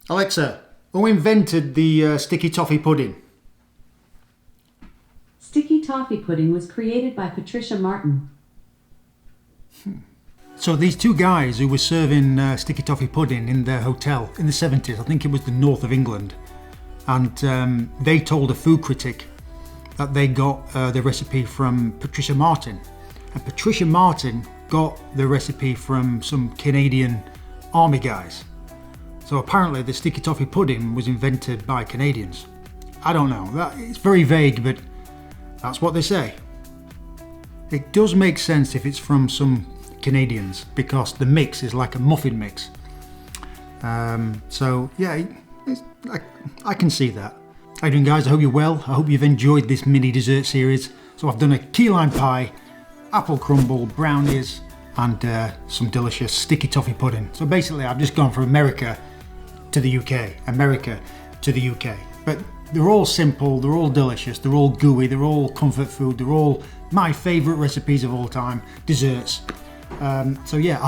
Alexa, who invented the Sticky Toffee Pudding? Sticky Toffee Pudding was created by Patricia Martin. So these two guys who were serving Sticky Toffee Pudding in their hotel in the 70s, I think it was the north of England, and they told a food critic that they got the recipe from Patricia Martin. And Patricia Martin got the recipe from some Canadian army guys. So apparently the Sticky Toffee Pudding was invented by Canadians. I don't know, it's very vague, but that's what they say. It does make sense if it's from some Canadians, because the mix is like a muffin mix. So yeah, I can see that. How you doing, guys? I hope you're well. I hope you've enjoyed this mini dessert series. So I've done a key lime pie, apple crumble, brownies, and some delicious sticky toffee pudding. So basically I've just gone from America to the UK, America to the UK. But they're all simple, they're all delicious, they're all gooey, they're all comfort food, they're all my favourite recipes of all time, desserts. So yeah,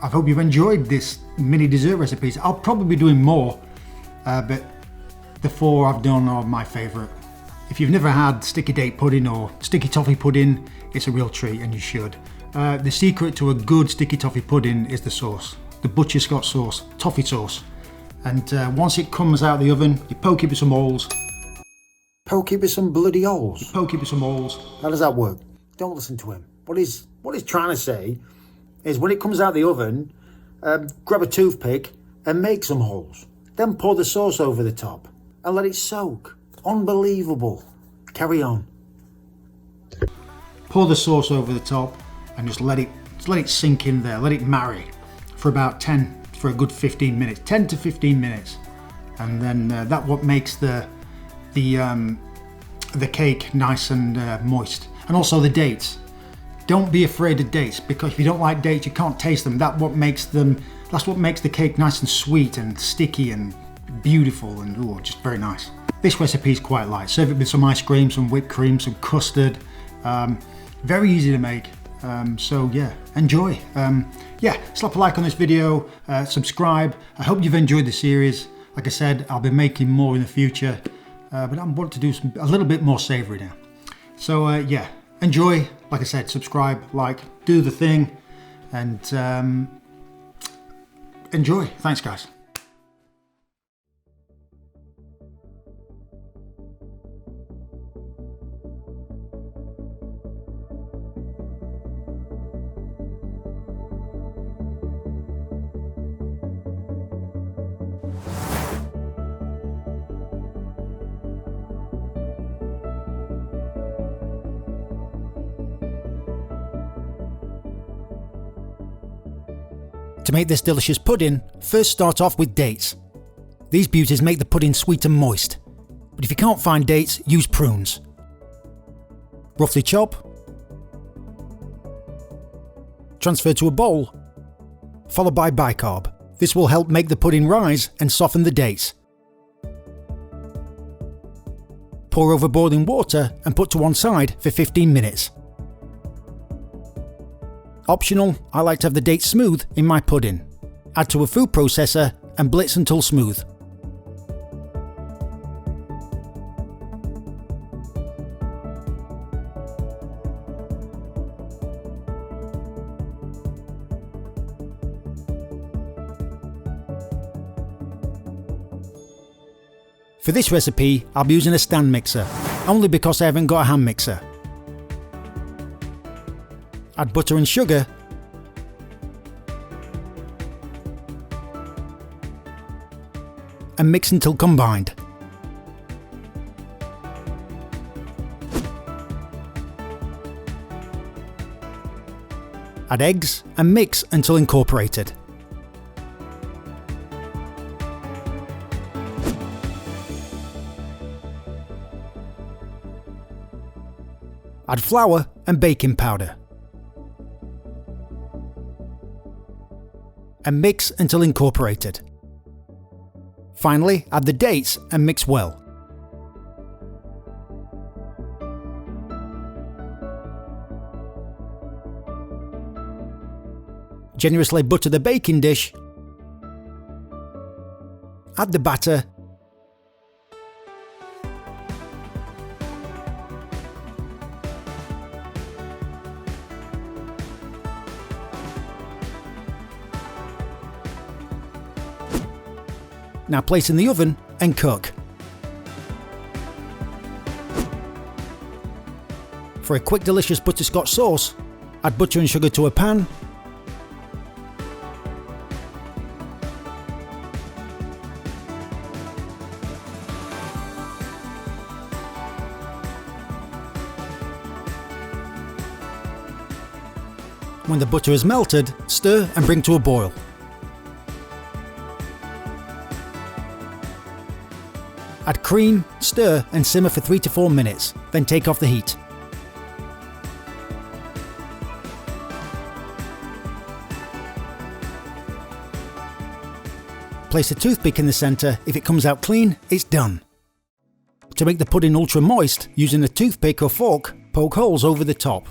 I hope you've enjoyed this mini dessert recipes. I'll probably be doing more, but the four I've done are my favourite. If you've never had sticky date pudding or sticky toffee pudding, it's a real treat and you should. The secret to a good sticky toffee pudding is the sauce, the Butterscotch sauce, toffee sauce. And once it comes out of the oven, you poke it with some holes. Poke it with some bloody holes? Poke it with some holes. How does that work? Don't listen to him. What he's trying to say is when it comes out of the oven, grab a toothpick and make some holes. Then pour the sauce over the top and let it soak. Unbelievable. Carry on. Pour the sauce over the top and just let it sink in there. Let it marry for about for a good 15 minutes, 10 to 15 minutes. And then that's what makes the cake nice and moist. And also the dates. Don't be afraid of dates, because if you don't like dates, you can't taste them. That's what makes the cake nice and sweet and sticky and beautiful and just very nice. This recipe is quite light. Serve it with some ice cream, some whipped cream, some custard. Very easy to make. So yeah, enjoy. Yeah, slap a like on this video, subscribe. I hope you've enjoyed the series. Like I said, I'll be making more in the future, but I want to do a little bit more savoury now. So yeah, enjoy. Like I said, subscribe, like, do the thing, and enjoy. Thanks, guys. To make this delicious pudding, first start off with dates. These beauties make the pudding sweet and moist, but if you can't find dates, use prunes. Roughly chop, transfer to a bowl, followed by bicarb. This will help make the pudding rise and soften the dates. Pour over boiling water and put to one side for 15 minutes. Optional, I like to have the dates smooth in my pudding. Add to a food processor and blitz until smooth. For this recipe, I'll be using a stand mixer, only because I haven't got a hand mixer. Add butter and sugar, and mix until combined. Add eggs and mix until incorporated. Add flour and baking powder. And mix until incorporated. Finally, add the dates and mix well. Generously butter the baking dish, add the batter, now place in the oven and cook. For a quick delicious butterscotch sauce, add butter and sugar to a pan, when the butter is melted, stir and bring to a boil. Add cream, stir and simmer for 3 to 4 minutes, then take off the heat. Place a toothpick in the centre. If it comes out clean, it's done. To make the pudding ultra moist, using a toothpick or fork, poke holes over the top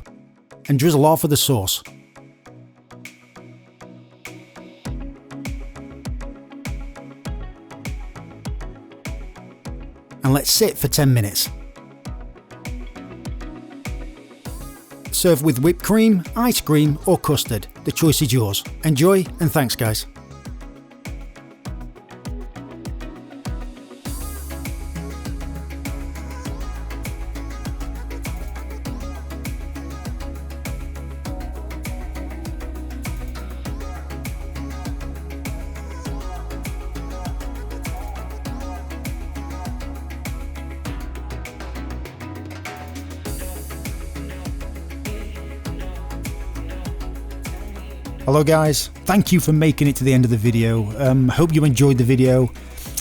and drizzle off of the sauce. And let sit for 10 minutes. Serve with whipped cream, ice cream or custard. The choice is yours. Enjoy and thanks guys. Hello guys, thank you for making it to the end of the video. Hope you enjoyed the video.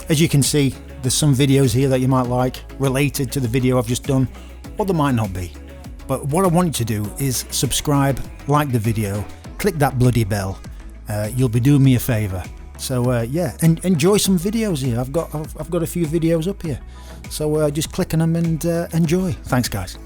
As you can see, there's some videos here that you might like related to the video I've just done, or there might not be. But what I want you to do is subscribe, like the video, click that bloody bell. You'll be doing me a favour. So yeah, and enjoy some videos here. I've got a few videos up here. So just click on them and enjoy. Thanks guys.